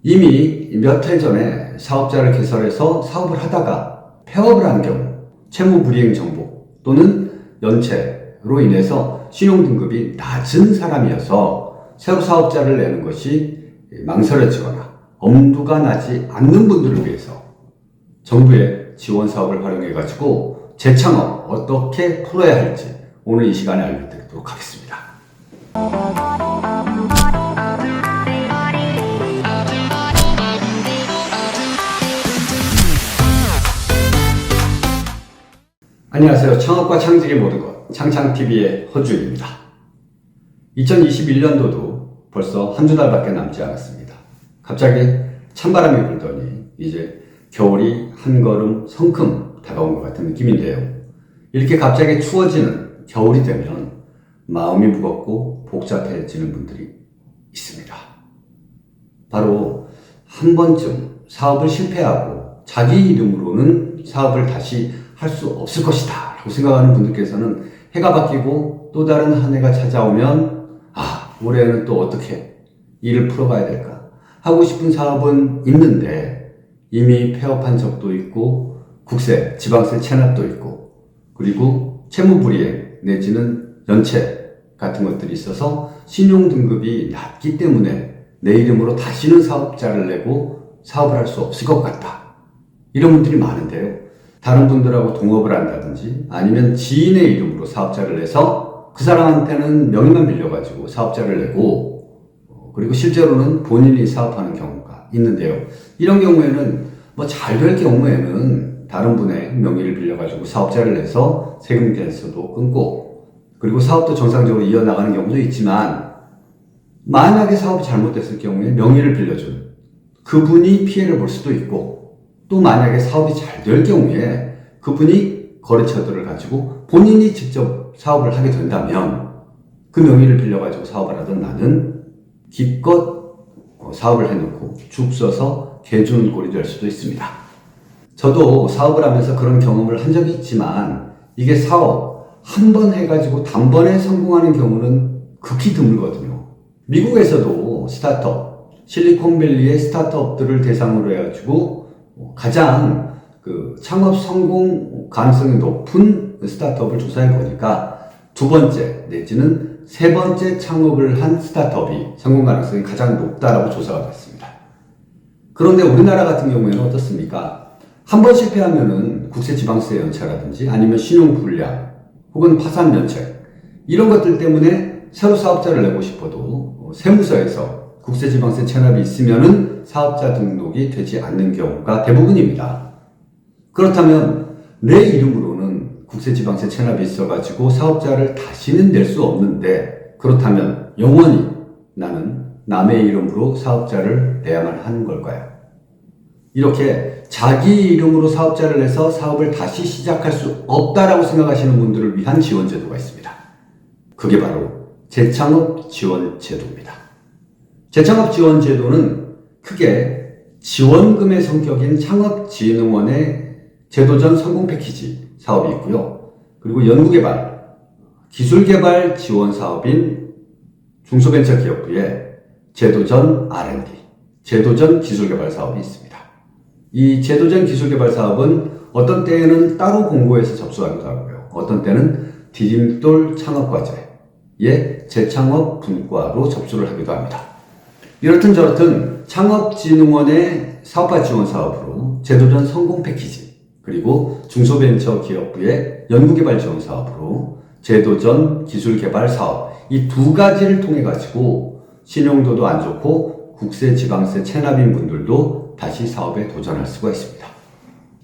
이미 몇 해 전에 사업자를 개설해서 사업을 하다가 폐업을 한 경우 채무불이행 정보 또는 연체로 인해서 신용등급이 낮은 사람이어서 새로 사업자를 내는 것이 망설여지거나 엄두가 나지 않는 분들을 위해서 정부의 지원 사업을 활용해가지고 재창업 어떻게 풀어야 할지 오늘 이 시간에 알려드리도록 하겠습니다. 안녕하세요. 창업과 창직의 모든 것 창창TV의 허준입니다. 2021년도도 벌써 한두 달밖에 남지 않았습니다. 갑자기 찬바람이 불더니 이제 겨울이 한 걸음 성큼 다가온 것 같은 느낌인데요. 이렇게 갑자기 추워지는 겨울이 되면 마음이 무겁고 복잡해지는 분들이 있습니다. 바로 한 번쯤 사업을 실패하고 자기 이름으로는 사업을 다시 할 수 없을 것이다 라고 생각하는 분들께서는 해가 바뀌고 또 다른 한 해가 찾아오면 올해는 또 어떻게 일을 풀어가야 될까 하고 싶은 사업은 있는데 이미 폐업한 적도 있고 국세, 지방세 체납도 있고 그리고 채무불이행 내지는 연체 같은 것들이 있어서 신용등급이 낮기 때문에 내 이름으로 다시는 사업자를 내고 사업을 할 수 없을 것 같다. 이런 분들이 많은데요. 다른 분들하고 동업을 한다든지 아니면 지인의 이름으로 사업자를 내서 그 사람한테는 명의만 빌려가지고 사업자를 내고 그리고 실제로는 본인이 사업하는 경우가 있는데요. 이런 경우에는 잘 될 경우에는 다른 분의 명의를 빌려가지고 사업자를 내서 세금 댄서도 끊고 그리고 사업도 정상적으로 이어나가는 경우도 있지만 만약에 사업이 잘못됐을 경우에 명의를 빌려준 그분이 피해를 볼 수도 있고 또 만약에 사업이 잘 될 경우에 그분이 거래처들을 가지고 본인이 직접 사업을 하게 된다면 그 명의를 빌려가지고 사업을 하던 나는 기껏 사업을 해놓고 죽 써서 개 주는 꼴이 될 수도 있습니다. 저도 사업을 하면서 그런 경험을 한 적이 있지만 이게 사업 한 번 해가지고 단번에 성공하는 경우는 극히 드물거든요. 미국에서도 스타트업, 실리콘밸리의 스타트업들을 대상으로 해가지고 가장 창업 성공 가능성이 높은 스타트업을 조사해 보니까 두 번째 내지는 세 번째 창업을 한 스타트업이 성공 가능성이 가장 높다라고 조사가 됐습니다. 그런데 우리나라 같은 경우에는 어떻습니까? 한 번 실패하면은 국세 지방세 연체라든지 아니면 신용 불량 혹은 파산 면책 이런 것들 때문에 새로 사업자를 내고 싶어도 세무서에서 국세 지방세 체납이 있으면은 사업자 등록이 되지 않는 경우가 대부분입니다. 그렇다면 내 이름으로는 국세 지방세 체납이 있어가지고 사업자를 다시는 낼 수 없는데 그렇다면 영원히 나는 남의 이름으로 사업자를 내야만 하는 걸까요? 이렇게 자기 이름으로 사업자를 내서 사업을 다시 시작할 수 없다라고 생각하시는 분들을 위한 지원 제도가 있습니다. 그게 바로 재창업 지원 제도입니다. 재창업 지원 제도는 크게 지원금의 성격인 창업진흥원의 제도전 성공 패키지 사업이 있고요. 그리고 연구개발, 기술개발 지원 사업인 중소벤처기업부의 제도전 R&D, 제도전 기술개발 사업이 있습니다. 이 제도전 기술개발 사업은 어떤 때에는 따로 공고해서 접수하기도 하고요. 어떤 때는 디딤돌 창업과제의 재창업 분과로 접수를 하기도 합니다. 이렇든 저렇든 창업진흥원의 사업화 지원 사업으로 제도전 성공 패키지 그리고 중소벤처기업부의 연구개발 지원 사업으로 제도전 기술개발 사업 이 두 가지를 통해 가지고 신용도도 안 좋고 국세 지방세 체납인 분들도 다시 사업에 도전할 수가 있습니다.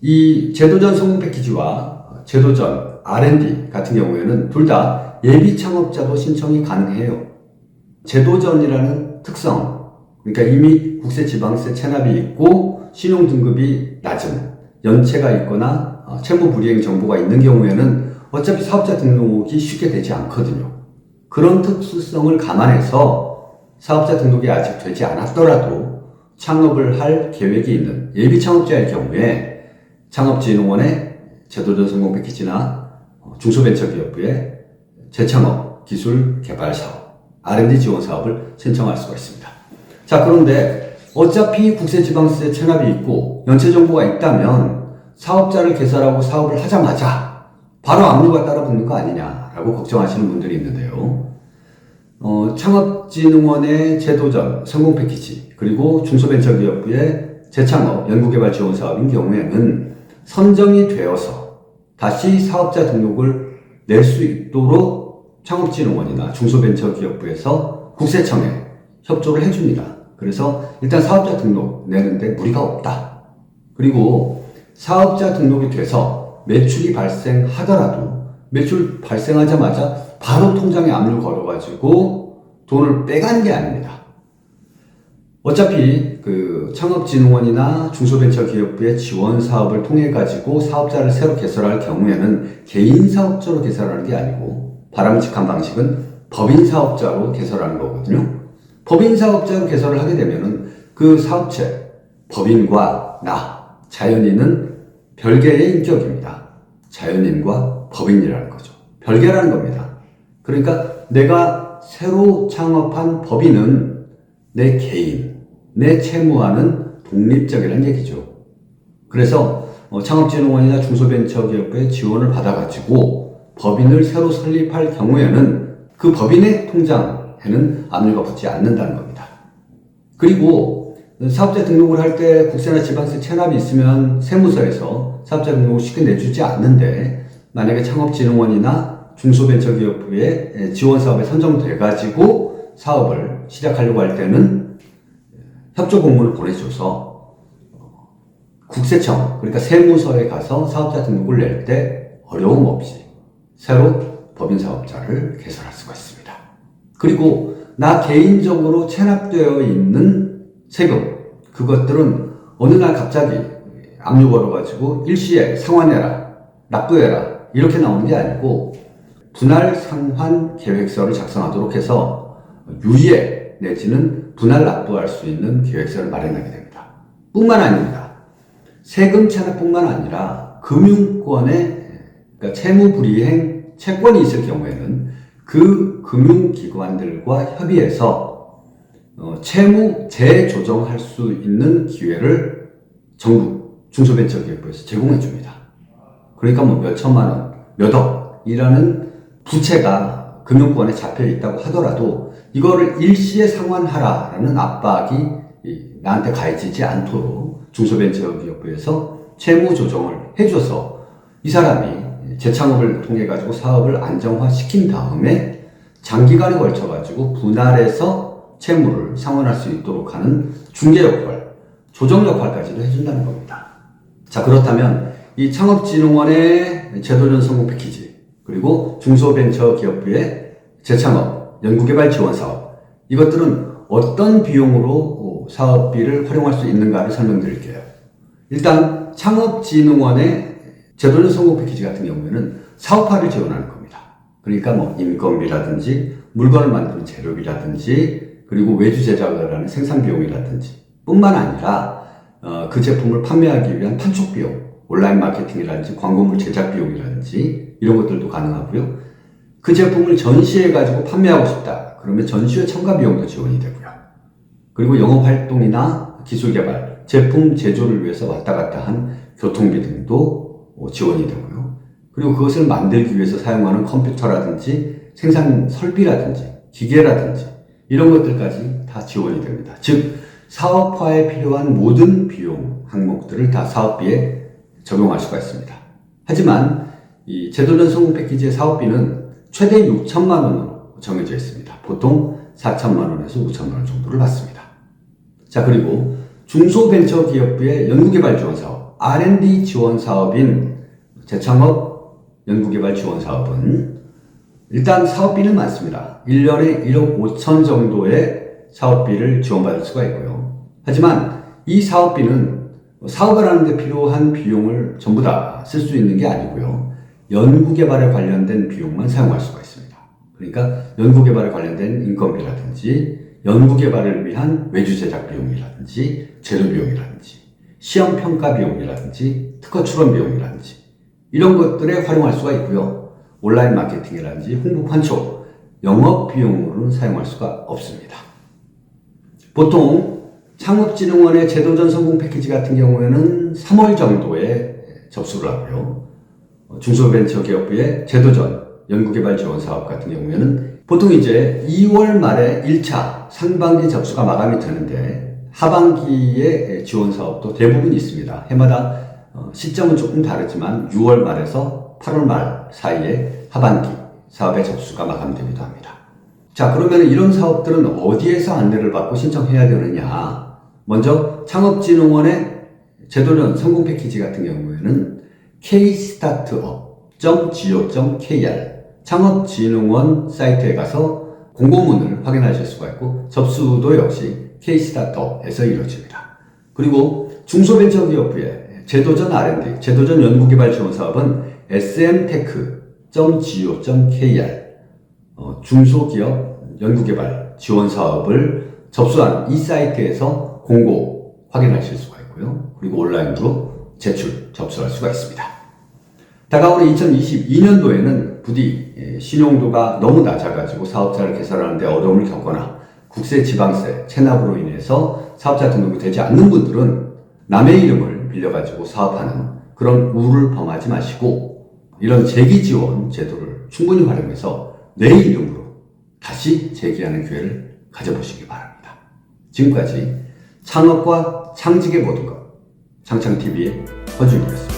이 제도전 성공 패키지와 제도전 R&D 같은 경우에는 둘 다 예비 창업자도 신청이 가능해요. 제도전이라는 특성 그러니까 이미 국세 지방세 체납이 있고 신용등급이 낮은 연체가 있거나 채무불이행 정보가 있는 경우에는 어차피 사업자 등록이 쉽게 되지 않거든요. 그런 특수성을 감안해서 사업자 등록이 아직 되지 않았더라도 창업을 할 계획이 있는 예비 창업자일 경우에 창업진흥원의 제도전 성공 패키지나 중소벤처기업부의 재창업 기술 개발 사업, R&D 지원 사업을 신청할 수가 있습니다. 자, 그런데 어차피 국세지방세 체납이 있고 연체정보가 있다면 사업자를 개설하고 사업을 하자마자 바로 압류가 따라붙는 거 아니냐라고 걱정하시는 분들이 있는데요. 창업진흥원의 제도전 성공 패키지 그리고 중소벤처기업부의 재창업 연구개발 지원 사업인 경우에는 선정이 되어서 다시 사업자 등록을 낼 수 있도록 창업진흥원이나 중소벤처기업부에서 국세청에 협조를 해줍니다. 그래서 일단 사업자 등록 내는데 무리가 없다. 그리고 사업자 등록이 돼서 매출이 발생하더라도 매출 발생하자마자 바로 통장에 압류 걸어가지고 돈을 빼가는 게 아닙니다. 어차피 그 창업진흥원이나 중소벤처기업부의 지원 사업을 통해 가지고 사업자를 새로 개설할 경우에는 개인 사업자로 개설하는 게 아니고 바람직한 방식은 법인 사업자로 개설하는 거거든요. 법인 사업자로 개설을 하게 되면은 그 사업체 법인과 나 자연인은 별개의 인격입니다. 자연인과 법인이라는 거죠. 별개라는 겁니다. 그러니까 내가 새로 창업한 법인은 내 개인, 내 채무와는 독립적이라는 얘기죠. 그래서 창업진흥원이나 중소벤처기업부의 지원을 받아가지고 법인을 새로 설립할 경우에는 그 법인의 통장에는 압류가 붙지 않는다는 겁니다. 그리고 사업자 등록을 할 때 국세나 지방세 체납이 있으면 세무서에서 사업자 등록을 쉽게 내주지 않는데 만약에 창업진흥원이나 중소벤처기업부의 지원사업에 선정돼가지고 사업을 시작하려고 할 때는 협조 공문을 보내줘서 국세청, 그러니까 세무서에 가서 사업자 등록을 낼 때 어려움 없이 새로 법인 사업자를 개설할 수가 있습니다. 그리고 나 개인적으로 체납되어 있는 세금, 그것들은 어느 날 갑자기 압류 걸어가지고 일시에 상환해라, 납부해라 이렇게 나오는 게 아니고 분할 상환 계획서를 작성하도록 해서 유예 내지는 분할 납부할 수 있는 계획서를 마련하게 됩니다. 뿐만 아닙니다. 세금 체납뿐만 아니라 금융권에 그러니까 채무불이행 채권이 있을 경우에는 그 금융기관들과 협의해서 채무 재조정할 수 있는 기회를 정부 중소벤처기업부에서 제공해 줍니다. 그러니까 뭐 몇 천만 원, 몇 억이라는 부채가 금융권에 잡혀 있다고 하더라도 이거를 일시에 상환하라라는 압박이 나한테 가해지지 않도록 중소벤처기업부에서 채무 조정을 해줘서 이 사람이 재창업을 통해 가지고 사업을 안정화시킨 다음에 장기간에 걸쳐 가지고 분할해서 채무를 상환할 수 있도록 하는 중개 역할, 조정 역할까지도 해준다는 겁니다. 자, 그렇다면 이 창업진흥원의 제도전 성공 패키지 그리고 중소벤처기업부의 재창업, 연구개발 지원 사업 이것들은 어떤 비용으로 사업비를 활용할 수 있는가를 설명드릴게요. 일단 창업진흥원의 제도전 성공 패키지 같은 경우에는 사업화를 지원하는 겁니다. 그러니까 뭐 인건비라든지 물건을 만드는 재료비라든지 그리고 외주 제작을 하는 생산 비용이라든지 뿐만 아니라 그 제품을 판매하기 위한 판촉 비용, 온라인 마케팅이라든지 광고물 제작 비용이라든지 이런 것들도 가능하고요. 그 제품을 전시해가지고 판매하고 싶다. 그러면 전시회 참가 비용도 지원이 되고요. 그리고 영업활동이나 기술개발, 제품 제조를 위해서 왔다 갔다 한 교통비 등도 지원이 되고요. 그리고 그것을 만들기 위해서 사용하는 컴퓨터라든지 생산 설비라든지 기계라든지 이런 것들까지 다 지원이 됩니다. 즉 사업화에 필요한 모든 비용 항목들을 다 사업비에 적용할 수가 있습니다. 하지만 이 제도전 성공 패키지의 사업비는 최대 6천만 원으로 정해져 있습니다. 보통 4천만 원에서 5천만 원 정도를 받습니다. 자, 그리고 중소벤처기업부의 연구개발 지원 사업, R&D 지원 사업인 재창업 연구개발 지원 사업은 일단 사업비는 많습니다. 1년에 1억 5천 정도의 사업비를 지원받을 수가 있고요. 하지만 이 사업비는 사업을 하는데 필요한 비용을 전부 다 쓸 수 있는 게 아니고요. 연구개발에 관련된 비용만 사용할 수가 있습니다. 그러니까 연구개발에 관련된 인건비라든지 연구개발을 위한 외주 제작 비용이라든지 재료 비용이라든지 시험평가 비용이라든지 특허 출원 비용이라든지 이런 것들에 활용할 수가 있고요. 온라인 마케팅이라든지 홍보 판촉, 영업 비용으로는 사용할 수가 없습니다. 보통 창업진흥원의 제도전 성공 패키지 같은 경우에는 3월 정도에 접수를 하고요. 중소벤처기업부의 제도전 연구개발 지원 사업 같은 경우에는 보통 이제 2월 말에 1차 상반기 접수가 마감이 되는데 하반기에 지원 사업도 대부분 있습니다. 해마다 시점은 조금 다르지만 6월 말에서 8월 말 사이에 하반기 사업의 접수가 마감되기도 합니다. 자, 그러면 이런 사업들은 어디에서 안내를 받고 신청해야 되느냐? 먼저 창업진흥원의 제도전 성공 패키지 같은 경우에는 kstartup.go.kr 창업진흥원 사이트에 가서 공고문을 확인하실 수가 있고 접수도 역시 kstartup에서 이루어집니다. 그리고 중소벤처기업부의 제도전 R&D, 제도전 연구개발 지원 사업은 smtech.go.kr 중소기업 연구개발 지원 사업을 접수한 이 사이트에서 공고 확인하실 수가 있고요. 그리고 온라인으로 제출, 접수할 수가 있습니다. 다가오는 2022년도에는 부디 신용도가 너무 낮아가지고 사업자를 개설하는 데 어려움을 겪거나 국세, 지방세, 체납으로 인해서 사업자 등록이 되지 않는 분들은 남의 이름을 빌려가지고 사업하는 그런 우를 범하지 마시고 이런 재기 지원 제도를 충분히 활용해서 내 이름으로 다시 재기하는 기회를 가져보시기 바랍니다. 지금까지 창업과 창직의 모든 것, 창창TV의 허준이었습니다.